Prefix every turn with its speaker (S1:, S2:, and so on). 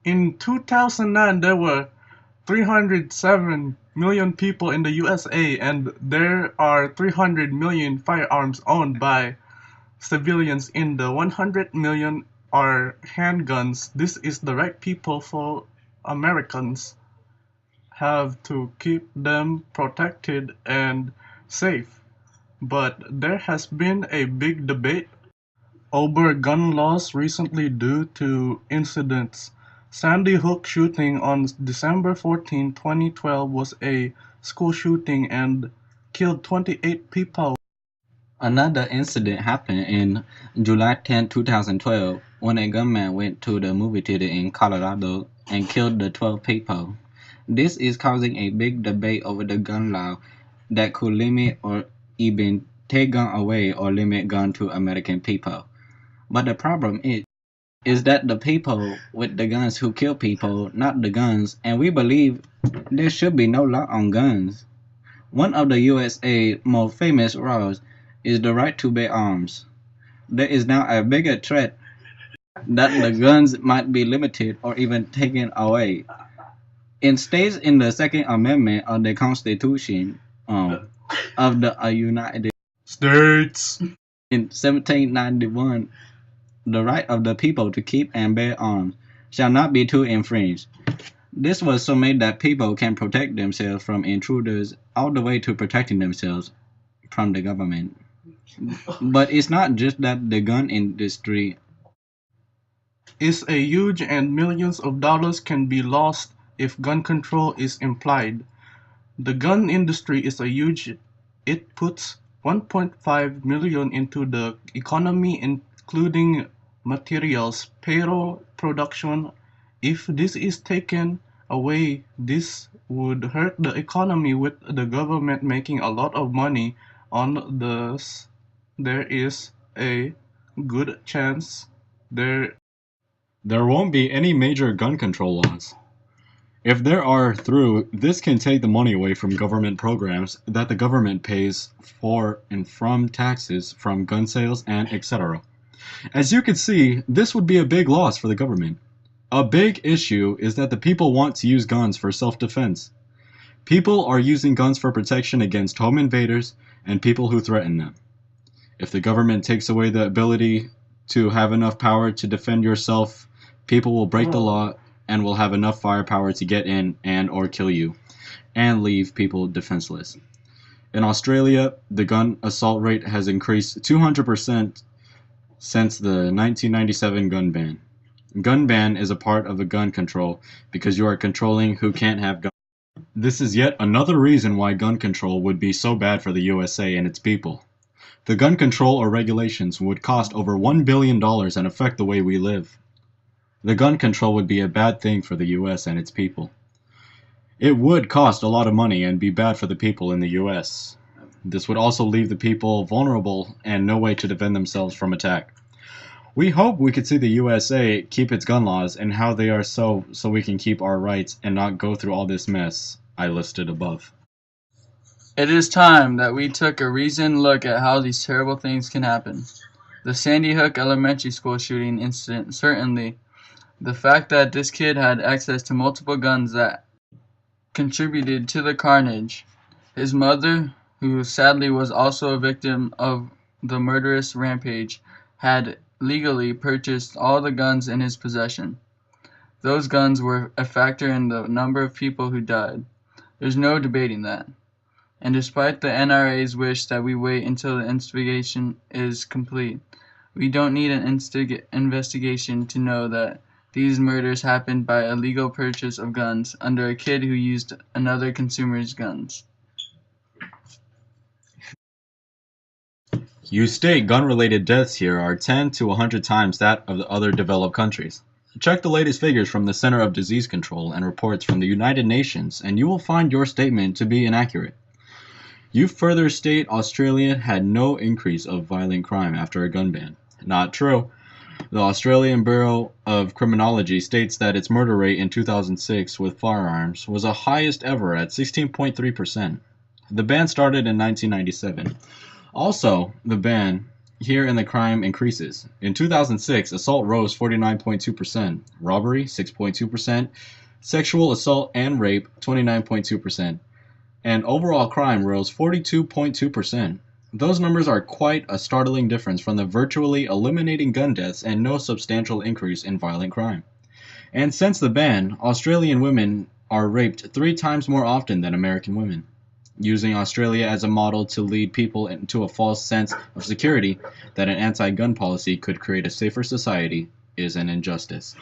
S1: In 2009, there were 307 million people in the USA, and there are 300 million firearms owned by civilians. In the 100 million are handguns. This is the right people for Americans have to keep them protected and safe. But there has been a big debate over gun laws recently due to incidents. Sandy Hook shooting on December 14, 2012 was a school shooting and killed 28 people.
S2: Another incident happened in July 10, 2012, when a gunman went to the movie theater in Colorado and killed the 12 people. This is causing a big debate over the gun law that could limit or even take gun away or limit gun to American people. But the problem is that the people with the guns who kill people, not the guns, and we believe there should be no law on guns. One of the USA most famous laws is the right to bear arms. There is now a bigger threat that the guns might be limited or even taken away. In states in the Second Amendment of the Constitution of the United
S1: States.
S2: in 1791, the right of the people to keep and bear arms shall not be to infringe. This was so made that people can protect themselves from intruders all the way to protecting themselves from the government. But it's not just that the gun industry
S1: Is a huge and millions of dollars can be lost if gun control is implied. The gun industry is a huge. It puts 1.5 million into the economy including materials, payroll, production. If this is taken away, this would hurt the economy with the government making a lot of money on this. There is a good chance there won't be any major gun control laws. If there are through, this can take the money away from government programs that the government pays for and from taxes from gun sales and etc. As you can see, this would be a big loss for the government. A big issue is that the people want to use guns for self-defense. People are using guns for protection against home invaders and people who threaten them. If the government takes away the ability to have enough power to defend yourself, people will break the law and will have enough firepower to get in and or kill you and leave people defenseless. In Australia, the gun assault rate has increased 200% since the 1997 gun ban. Gun ban is a part of a gun control because you are controlling who can't have guns. This is yet another reason why gun control would be so bad for the USA and its people. The gun control or regulations would cost over $1 billion and affect the way we live. The gun control would be a bad thing for the US and its people. It would cost a lot of money and be bad for the people in the US. This would also leave the people vulnerable and no way to defend themselves from attack. We hope we could see the USA keep its gun laws and how they are so we can keep our rights and not go through all this mess I listed above.
S3: It is time that we took a reasoned look at how these terrible things can happen. The Sandy Hook Elementary School shooting incident, certainly. The fact that this kid had access to multiple guns that contributed to the carnage. His mother, who sadly was also a victim of the murderous rampage, had legally purchased all the guns in his possession. Those guns were a factor in the number of people who died. There's no debating that. And despite the NRA's wish that we wait until the investigation is complete, we don't need an investigation to know that these murders happened by illegal purchase of guns under a kid who used another consumer's guns.
S1: You state gun-related deaths here are 10 to 100 times that of the other developed countries. Check the latest figures from the Center of Disease Control and reports from the United Nations, and you will find your statement to be inaccurate. You further state Australia had no increase of violent crime after a gun ban. Not true. The Australian Bureau of Criminology states that its murder rate in 2006 with firearms was the highest ever at 16.3%. The ban started in 1997. Also, the ban
S2: here and the crime increases. In 2006, assault rose 49.2%, robbery 6.2%, sexual assault and rape 29.2%, and overall crime rose 42.2%. Those numbers are quite a startling difference from the virtually eliminating gun deaths and no substantial increase in violent crime. And since the ban, Australian women are raped 3 times more often than American women. Using Australia as a model to lead people into a false sense of security that an anti gun policy could create a safer society is an injustice.